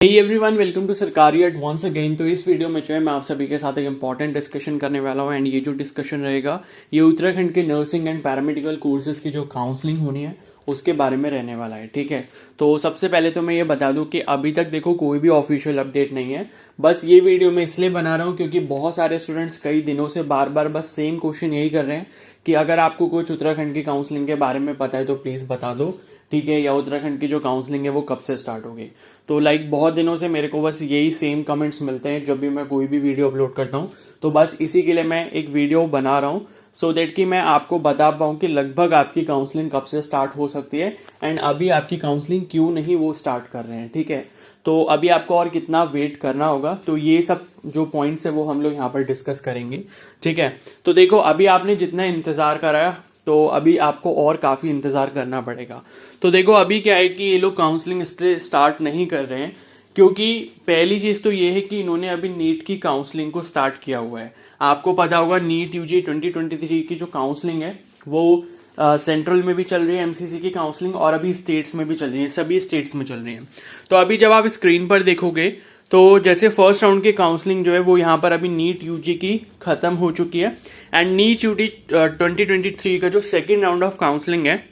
Hey everyone, welcome to सरकारी advance again. तो इस वीडियो में जो है मैं आप सभी के साथ एक इंपॉर्टेंट डिस्कशन करने वाला हूँ। एंड ये जो डिस्कशन रहेगा ये उत्तराखंड के नर्सिंग एंड पैरामेडिकल कोर्सेज की जो काउंसलिंग होनी है उसके बारे में रहने वाला है। ठीक है, तो सबसे पहले तो मैं ये बता दूं कि अभी तक देखो कोई भी ऑफिशियल अपडेट नहीं है। बस ये वीडियो मैं इसलिए बना रहा हूँ क्योंकि बहुत सारे स्टूडेंट्स कई दिनों से बार बार बस सेम क्वेश्चन यही कर रहे हैं कि अगर आपको कुछ उत्तराखंड की काउंसलिंग के बारे में पता है तो प्लीज बता दो। ठीक है, या उत्तराखंड की जो काउंसलिंग है वो कब से स्टार्ट होगी। तो बहुत दिनों से मेरे को बस यही सेम कमेंट्स मिलते हैं जब भी मैं कोई भी वीडियो अपलोड करता हूँ। तो बस इसी के लिए मैं एक वीडियो बना रहा हूँ सो दैट कि मैं आपको बता पाऊँ कि लगभग आपकी काउंसलिंग कब से स्टार्ट हो सकती है एंड अभी आपकी काउंसलिंग क्यों नहीं वो स्टार्ट कर रहे हैं। ठीक है, तो अभी आपको और कितना वेट करना होगा, तो ये सब जो पॉइंट्स है वो हम लोग यहाँ पर डिस्कस करेंगे। ठीक है, तो देखो अभी आपने जितना इंतजार कराया तो अभी आपको और काफी इंतजार करना पड़ेगा। तो देखो अभी क्या है कि ये लोग काउंसलिंग इसलिए स्टार्ट नहीं कर रहे हैं क्योंकि पहली चीज तो ये है कि इन्होंने अभी नीट की काउंसलिंग को स्टार्ट किया हुआ है। आपको पता होगा नीट यूजी 2023 की जो काउंसलिंग है वो सेंट्रल में भी चल रही है एमसीसी की काउंसलिंग, और अभी स्टेट्स में भी चल रही है, सभी स्टेट्स में चल रही है। तो अभी जब आप स्क्रीन पर देखोगे तो जैसे फर्स्ट राउंड की काउंसलिंग जो है वो यहाँ पर अभी नीट यूजी की खत्म हो चुकी है एंड नीट यूजी 2023 का जो सेकेंड राउंड ऑफ काउंसलिंग है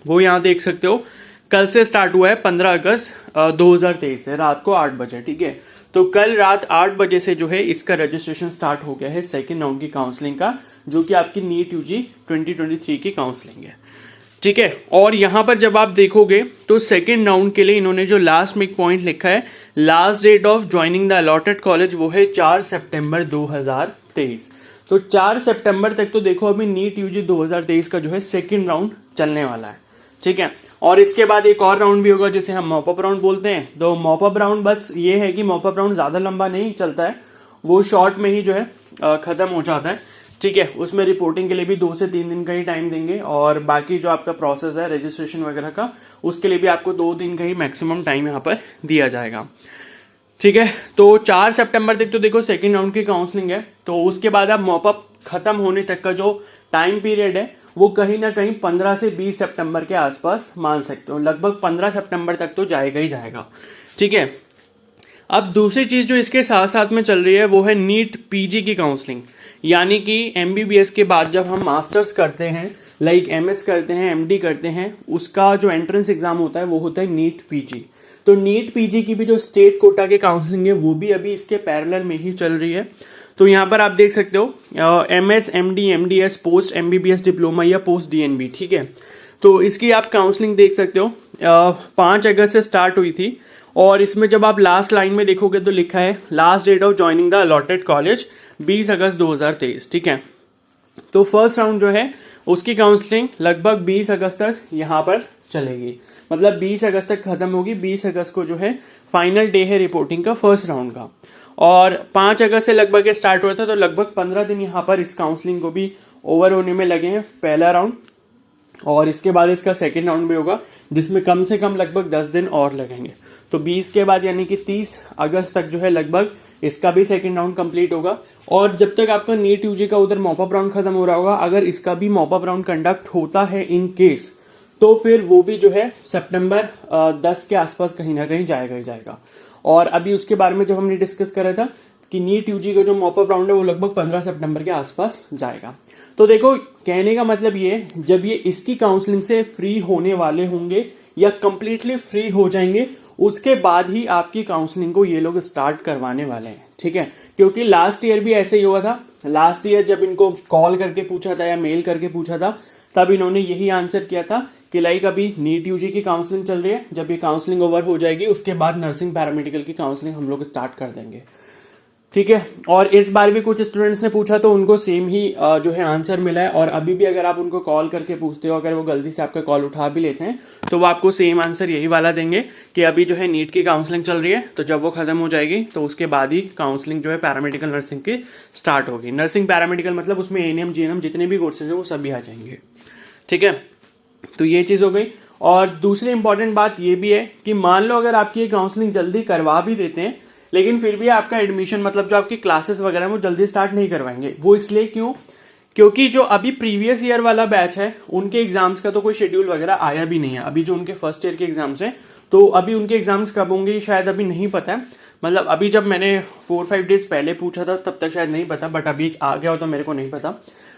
वो यहाँ देख सकते हो कल से स्टार्ट हुआ है 15 अगस्त 2023 से रात को 8 बजे। ठीक है, तो कल रात 8 बजे से जो है इसका रजिस्ट्रेशन स्टार्ट हो गया है सेकेंड राउंड की काउंसलिंग का, जो कि आपकी नीट यूजी 2023 की काउंसलिंग है। ठीक है, और यहां पर जब आप देखोगे तो सेकेंड राउंड के लिए इन्होंने जो लास्ट में एक पॉइंट लिखा है, last date of joining the allotted college वो है 4 सितंबर 2023। तो 4 सितंबर तक तो देखो अभी नीट यूजी 2023 का जो है सेकेंड राउंड चलने वाला है। ठीक है, और इसके बाद एक और राउंड भी होगा जिसे हम मॉपअप राउंड बोलते हैं। तो मॉपअप राउंड बस ये है कि मॉपअप राउंड ज्यादा लंबा नहीं चलता है, वो शॉर्ट में ही जो है खत्म हो जाता है। ठीक है, उसमें रिपोर्टिंग के लिए भी 2 से 3 दिन का ही टाइम देंगे और बाकी जो आपका प्रोसेस है रजिस्ट्रेशन वगैरह का उसके लिए भी आपको 2 दिन का ही मैक्सिमम टाइम यहाँ पर दिया जाएगा। ठीक है, तो 4 सितंबर तक तो देखो सेकेंड राउंड की काउंसलिंग है। तो उसके बाद आप मॉपअप खत्म होने तक का जो टाइम पीरियड है वो कहीं ना कहीं 15 से 20 सितंबर के आसपास मान सकते हो, लगभग 15 सितंबर तक तो जाएगा ही जाएगा। ठीक है, अब दूसरी चीज जो इसके साथ साथ में चल रही है वो है नीट पीजी की काउंसलिंग, यानी कि एमबीबीएस के बाद जब हम मास्टर्स करते हैं, लाइक एमएस करते हैं, एमडी करते हैं, उसका जो एंट्रेंस एग्जाम होता है वो होता है नीट पीजी। तो नीट पीजी की भी जो स्टेट कोटा की काउंसलिंग है वो भी अभी इसके पैरेलल में ही चल रही है। तो यहाँ पर आप देख सकते हो MS, MD, MDS, post MBBS diploma या पोस्ट डीएनबी। ठीक है, तो इसकी आप काउंसलिंग देख सकते हो 5 अगस्त से स्टार्ट हुई थी, और इसमें जब आप लास्ट लाइन में देखोगे तो लिखा है last date of joining the allotted college 20 अगस्त 2023। ठीक है, तो फर्स्ट राउंड जो है उसकी काउंसलिंग लगभग 20 अगस्त तक यहाँ पर चलेगी, मतलब 20 अगस्त तक खत्म होगी। 20 अगस्त को जो है फाइनल डे है रिपोर्टिंग का फर्स्ट राउंड का, और 5 अगस्त से लगभग स्टार्ट हुआ था, तो लगभग 15 दिन यहाँ पर इस काउंसलिंग को भी ओवर होने में लगे हैं पहला राउंड, और इसके बाद इसका सेकेंड राउंड भी होगा जिसमें कम से कम लगभग 10 दिन और लगेंगे। तो 20 के बाद यानी कि 30 अगस्त तक जो है लगभग इसका भी सेकेंड राउंड कंप्लीट होगा। और जब तक आपका नीट यूजी का उधर मॉपअप राउंड खत्म हो रहा होगा, अगर इसका भी मॉपअप राउंड कंडक्ट होता है इन केस, तो फिर वो भी जो है सितंबर 10 के आसपास कहीं ना कहीं जाएगा ही जाएगा। और अभी उसके बारे में जब हमने डिस्कस करा था कि नीट यूजी का जो मॉपअप राउंड है वो लगभग 15 सितंबर के आसपास जाएगा। तो देखो कहने का मतलब ये, जब ये इसकी काउंसलिंग से फ्री होने वाले होंगे या कंप्लीटली फ्री हो जाएंगे उसके बाद ही आपकी काउंसलिंग को ये लोग स्टार्ट करवाने वाले हैं। ठीक है, क्योंकि लास्ट ईयर भी ऐसे ही हुआ था। लास्ट ईयर जब इनको कॉल करके पूछा था या मेल करके पूछा था तब इन्होंने यही आंसर किया था कि अभी नीट यूजी की काउंसलिंग चल रही है, जब ये काउंसलिंग ओवर हो जाएगी उसके बाद नर्सिंग पैरामेडिकल की काउंसलिंग हम लोग स्टार्ट कर देंगे। ठीक है, और इस बार भी कुछ स्टूडेंट्स ने पूछा तो उनको सेम ही जो है आंसर मिला है, और अभी भी अगर आप उनको कॉल करके पूछते हो, अगर वो गलती से आपका कॉल उठा भी लेते हैं तो वो आपको सेम आंसर यही वाला देंगे कि अभी जो है नीट की काउंसलिंग चल रही है, तो जब वो खत्म हो जाएगी तो उसके बाद ही काउंसलिंग जो है पैरामेडिकल नर्सिंग की स्टार्ट होगी। नर्सिंग पैरामेडिकल मतलब उसमें एएनएम, जीएनएम जितने भी कोर्सेज है वो सभी आ जाएंगे। ठीक है, तो ये चीज हो गई। और दूसरी इंपॉर्टेंट बात ये भी है कि मान लो अगर आपकी काउंसलिंग जल्दी करवा भी देते हैं लेकिन फिर भी आपका एडमिशन, मतलब जो आपकी क्लासेस वगैरह वो जल्दी स्टार्ट नहीं करवाएंगे। वो इसलिए क्यों? क्योंकि जो अभी प्रीवियस ईयर वाला बैच है उनके एग्जाम्स का तो कोई शेड्यूल वगैरह आया भी नहीं है। अभी जो उनके फर्स्ट ईयर के एग्जाम्स हैं तो अभी उनके एग्जाम्स कब होंगे शायद अभी नहीं पता है, मतलब अभी जब मैंने 4-5 डेज पहले पूछा था तब तक शायद नहीं पता, बट अभी आ गया हो तो मेरे को नहीं पता।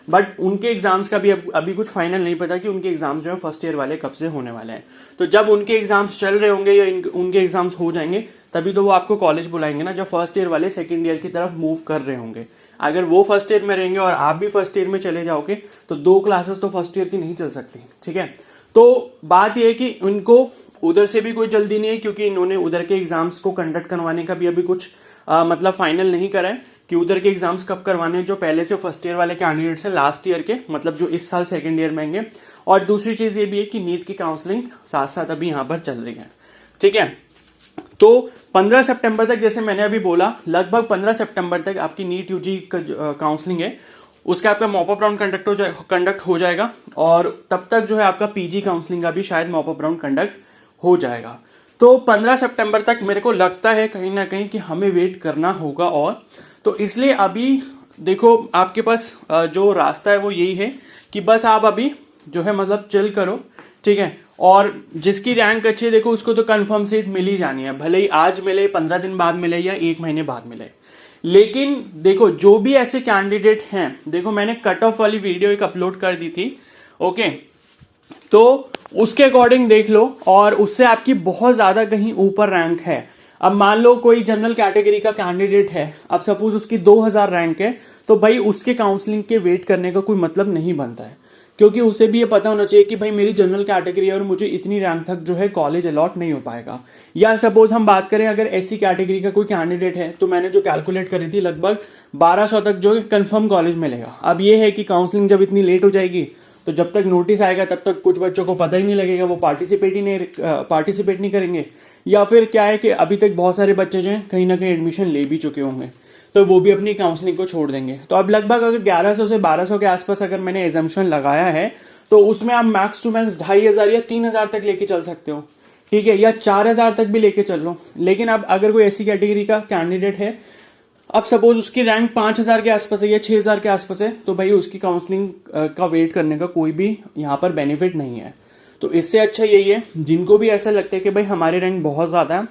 बट उनके एग्जाम्स का भी अभी कुछ फाइनल नहीं पता कि उनके एग्जाम्स जो है फर्स्ट ईयर वाले कब से होने वाले हैं। तो जब उनके एग्जाम्स चल रहे होंगे या उनके एग्जाम्स हो जाएंगे तभी तो वो आपको कॉलेज बुलाएंगे ना, जब फर्स्ट ईयर वाले सेकंड ईयर की तरफ मूव कर रहे होंगे। अगर वो फर्स्ट ईयर में रहेंगे और आप भी फर्स्ट ईयर में चले जाओगे तो 2 क्लासेस तो फर्स्ट ईयर की नहीं चल सकती, ठीक है। तो बात यह है कि उनको उधर से भी कोई जल्दी नहीं है, क्योंकि इन्होंने उधर के एग्जाम्स को कंडक्ट करवाने का भी अभी कुछ मतलब फाइनल नहीं करा है कि उधर के एग्जाम्स कब करवाने हैं, जो पहले से फर्स्ट ईयर वाले कैंडिडेट्स हैं लास्ट ईयर के, मतलब जो इस साल सेकंड ईयर में आएंगे। और दूसरी चीज ये भी है कि नीट की काउंसलिंग साथ साथ अभी यहाँ पर चल रही है, ठीक है। तो 15 सितंबर तक, जैसे मैंने अभी बोला, लगभग 15 सितंबर तक आपकी नीट यूजी का काउंसलिंग है, उसका आपका मॉपअप राउंड कंडक्ट हो जाएगा। और तब तक जो है आपका पीजी काउंसलिंग का भी शायद मॉपअप राउंड कंडक्ट हो जाएगा। तो 15 सितंबर तक मेरे को लगता है कहीं ना कहीं कि हमें वेट करना होगा। और तो इसलिए अभी देखो आपके पास जो रास्ता है वो यही है कि बस आप अभी जो है मतलब चिल करो, ठीक है। और जिसकी रैंक अच्छी है देखो उसको तो कंफर्म सीट मिल ही जानी है, भले ही आज मिले, 15 दिन बाद मिले या 1 महीने बाद मिले। लेकिन देखो जो भी ऐसे कैंडिडेट हैं, देखो मैंने कट ऑफ वाली वीडियो एक अपलोड कर दी थी, ओके, तो उसके अकॉर्डिंग देख लो और उससे आपकी बहुत ज्यादा कहीं ऊपर रैंक है। अब मान लो कोई जनरल कैटेगरी का कैंडिडेट है, अब सपोज उसकी 2000 रैंक है, तो भाई उसके काउंसलिंग के वेट करने का कोई मतलब नहीं बनता है, क्योंकि उसे भी ये पता होना चाहिए कि भाई मेरी जनरल कैटेगरी है और मुझे इतनी रैंक तक जो है कॉलेज अलॉट नहीं हो पाएगा। या सपोज हम बात करें अगर एससी कैटेगरी का कोई कैंडिडेट है, तो मैंने जो कैलकुलेट करी थी लगभग 1200 तक जो है कंफर्म कॉलेज मिलेगा। अब ये है कि काउंसलिंग जब इतनी लेट हो जाएगी तो जब तक नोटिस आएगा तब तक कुछ बच्चों को पता ही नहीं लगेगा, वो पार्टिसिपेट नहीं करेंगे। या फिर क्या है कि अभी तक बहुत सारे बच्चे जो हैं कहीं ना कहीं एडमिशन ले भी चुके होंगे, तो वो भी अपनी काउंसलिंग को छोड़ देंगे। तो अब लगभग अगर 1100 से 1200 के आसपास अगर मैंने एजम्पशन लगाया है, तो उसमें आप मैक्स टू मैक्स 2500 या 3000 तक लेके चल सकते हो, ठीक है, या 4000 तक भी लेके चल लो। लेकिन अब अगर कोई ऐसी कैटेगरी का कैंडिडेट है, अब सपोज उसकी रैंक 5000 के आसपास है या 6000 के आसपास है, तो भाई उसकी काउंसलिंग का वेट करने का कोई भी यहाँ पर बेनिफिट नहीं है। तो इससे अच्छा यही है, जिनको भी ऐसा लगता है कि भाई हमारे रैंक बहुत ज्यादा है,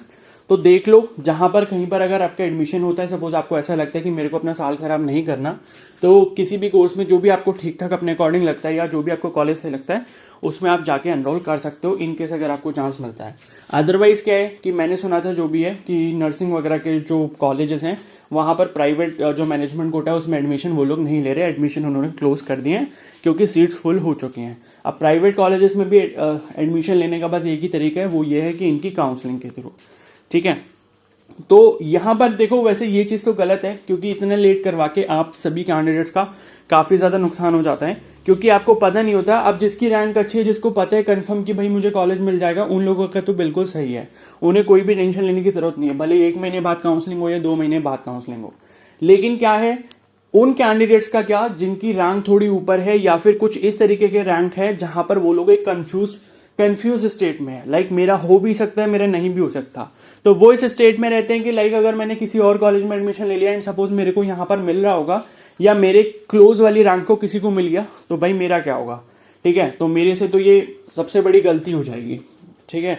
तो देख लो जहां पर कहीं पर अगर आपका एडमिशन होता है, सपोज आपको ऐसा लगता है कि मेरे को अपना साल खराब नहीं करना, तो किसी भी कोर्स में जो भी आपको ठीक ठाक अपने अकॉर्डिंग लगता है या जो भी आपको कॉलेज से लगता है उसमें आप जाके एनरोल कर सकते हो, इनकेस अगर आपको चांस मिलता है। अदरवाइज क्या है कि मैंने सुना था जो भी है कि नर्सिंग वगैरह के जो कॉलेजेस हैं वहां पर प्राइवेट जो मैनेजमेंट कोटा है उसमें एडमिशन वो लोग नहीं ले रहे, एडमिशन उन्होंने क्लोज कर दिए हैं क्योंकि सीट्स फुल हो चुकी हैं। अब प्राइवेट कॉलेजेस में भी एडमिशन लेने का बस एक ही तरीका है, वो ये है कि इनकी काउंसलिंग के थ्रू, ठीक है। तो यहां पर देखो वैसे ये चीज तो गलत है, क्योंकि इतने लेट करवा के आप सभी कैंडिडेट्स का काफी ज्यादा नुकसान हो जाता है, क्योंकि आपको पता नहीं होता। अब जिसकी रैंक अच्छी है, जिसको पता है कंफर्म कि भाई मुझे कॉलेज मिल जाएगा, उन लोगों का तो बिल्कुल सही है, उन्हें कोई भी टेंशन लेने की जरूरत नहीं है, भले 1 महीने बाद काउंसलिंग हो या 2 महीने बाद काउंसलिंग हो। लेकिन क्या है उन कैंडिडेट्स का क्या, जिनकी रैंक थोड़ी ऊपर है या फिर कुछ इस तरीके के रैंक है जहां पर वो लोग एक कंफ्यूज स्टेट में है, लाइक मेरा हो भी सकता है, मेरा नहीं भी हो सकता। तो वो इस स्टेट में रहते हैं कि लाइक अगर मैंने किसी और कॉलेज में एडमिशन ले लिया एंड सपोज मेरे को यहाँ पर मिल रहा होगा या मेरे क्लोज वाली रैंक को किसी को मिल गया, तो भाई मेरा क्या होगा, ठीक है। तो मेरे से तो ये सबसे बड़ी गलती हो जाएगी, ठीक है।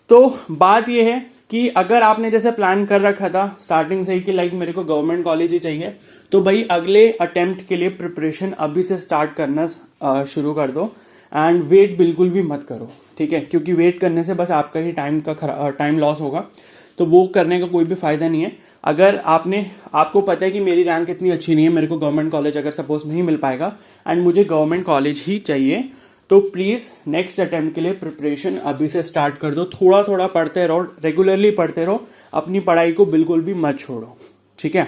तो बात ये है कि अगर आपने जैसे प्लान कर रखा था स्टार्टिंग से ही कि लाइक मेरे को गवर्नमेंट कॉलेज ही चाहिए, तो भाई अगले अटेम्प्ट के लिए प्रिपरेशन अभी से स्टार्ट करना शुरू कर दो एंड वेट बिल्कुल भी मत करो, ठीक है, क्योंकि वेट करने से बस आपका ही टाइम लॉस होगा, तो वो करने का कोई भी फायदा नहीं है। अगर आपको पता है कि मेरी रैंक इतनी अच्छी नहीं है, मेरे को गवर्नमेंट कॉलेज अगर सपोज नहीं मिल पाएगा एंड मुझे गवर्नमेंट कॉलेज ही चाहिए, तो प्लीज नेक्स्ट अटेम्प्ट के लिए प्रिपरेशन अभी से स्टार्ट कर दो। थोड़ा थोड़ा पढ़ते रहो, रेगुलरली पढ़ते रहो, अपनी पढ़ाई को बिल्कुल भी मत छोड़ो, ठीक है।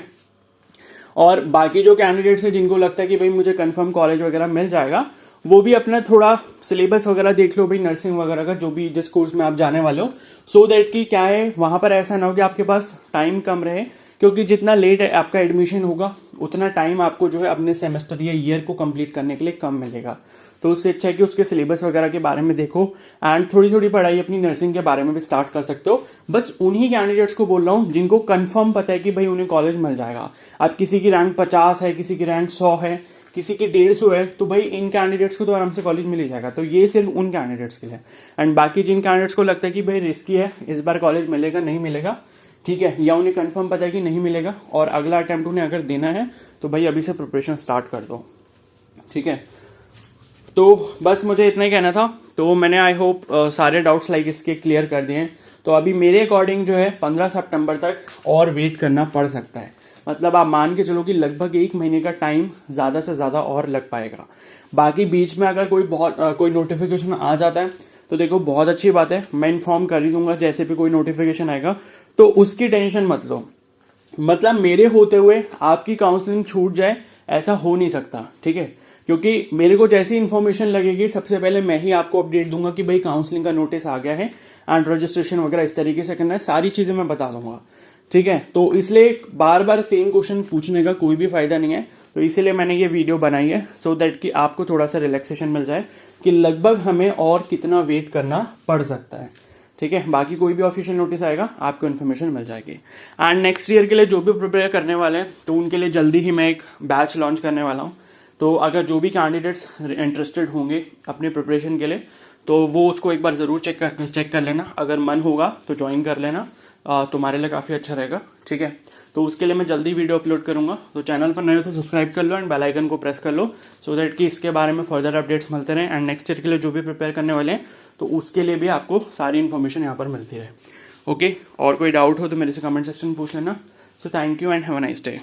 और बाकी जो कैंडिडेट्स हैं जिनको लगता है कि भाई मुझे कंफर्म कॉलेज वगैरह मिल जाएगा, वो भी अपना थोड़ा सिलेबस वगैरह देख लो भाई, नर्सिंग वगैरह का जो भी जिस कोर्स में आप जाने वाले हो, सो दैट कि क्या है वहां पर ऐसा ना हो कि आपके पास टाइम कम रहे, क्योंकि जितना लेट आपका एडमिशन होगा उतना टाइम आपको जो है अपने सेमेस्टर या ईयर को कंप्लीट करने के लिए कम मिलेगा। तो उससे अच्छा है कि उसके सिलेबस वगैरह के बारे में देखो एंड थोड़ी थोड़ी पढ़ाई अपनी नर्सिंग के बारे में भी स्टार्ट कर सकते हो। बस उन्हीं कैंडिडेट्स को बोल रहा हूँ जिनको कंफर्म पता है कि भाई उन्हें कॉलेज मिल जाएगा। अब किसी की रैंक 50 है, किसी की रैंक 100 है, किसी की 150 है, तो भाई इन कैंडिडेट्स को तो आराम से कॉलेज मिल ही जाएगा। तो ये सिर्फ उन कैंडिडेट्स के लिए। एंड बाकी जिन कैंडिडेट्स को लगता है कि भाई रिस्की है, इस बार कॉलेज मिलेगा नहीं मिलेगा, ठीक है, या उन्हें कंफर्म पता है कि नहीं मिलेगा और अगला अटेम्प्ट उन्हें अगर देना है, तो भाई अभी से प्रिपरेशन स्टार्ट कर दो, ठीक है। तो बस मुझे इतना ही कहना था। तो मैंने आई होप सारे डाउट्स लाइक इसके क्लियर कर दिए हैं। तो अभी मेरे अकॉर्डिंग जो है 15 सितंबर तक और वेट करना पड़ सकता है। मतलब आप मान के चलो कि लगभग 1 महीने का टाइम ज़्यादा से ज़्यादा और लग पाएगा। बाकी बीच में अगर कोई नोटिफिकेशन आ जाता है तो देखो बहुत अच्छी बात है, मैं इन्फॉर्म कर ही दूंगा जैसे भी कोई नोटिफिकेशन आएगा, तो उसकी टेंशन मत लो। मतलब मेरे होते हुए आपकी काउंसलिंग छूट जाए ऐसा हो नहीं सकता, ठीक है। क्योंकि मेरे को जैसी इन्फॉर्मेशन लगेगी सबसे पहले मैं ही आपको अपडेट दूंगा कि भाई काउंसलिंग का नोटिस आ गया है एंड रजिस्ट्रेशन वगैरह इस तरीके से करना है, सारी चीजें मैं बता दूंगा, ठीक है। तो इसलिए बार बार सेम क्वेश्चन पूछने का कोई भी फायदा नहीं है। तो इसीलिए मैंने ये वीडियो बनाई है सो दैट कि आपको थोड़ा सा रिलैक्सेशन मिल जाए कि लगभग हमें और कितना वेट करना पड़ सकता है, ठीक है। बाकी कोई भी ऑफिशियल नोटिस आएगा आपको इन्फॉर्मेशन मिल जाएगी। एंड नेक्स्ट ईयर के लिए जो भी प्रिपेयर करने वाले हैं तो उनके लिए जल्दी ही मैं एक बैच लॉन्च करने वाला हूँ। तो अगर जो भी कैंडिडेट्स इंटरेस्टेड होंगे अपने प्रिपरेशन के लिए तो वो उसको एक बार ज़रूर चेक कर लेना। अगर मन होगा तो ज्वाइन कर लेना, तुम्हारे लिए काफ़ी अच्छा रहेगा, ठीक है। तो उसके लिए मैं जल्दी वीडियो अपलोड करूंगा। तो चैनल पर नए हो तो सब्सक्राइब कर लो एंड बेल आइकन को प्रेस कर लो सो दैट कि इसके बारे में फर्दर अपडेट्स मिलते रहें। एंड नेक्स्ट ईयर के लिए जो भी प्रिपेयर करने वाले हैं तो उसके लिए भी आपको सारी इन्फॉर्मेशन यहाँ पर मिलती रहे। ओके, और कोई डाउट हो तो मेरे से कमेंट सेक्शन में पूछ लेना। So thank you and have a nice day.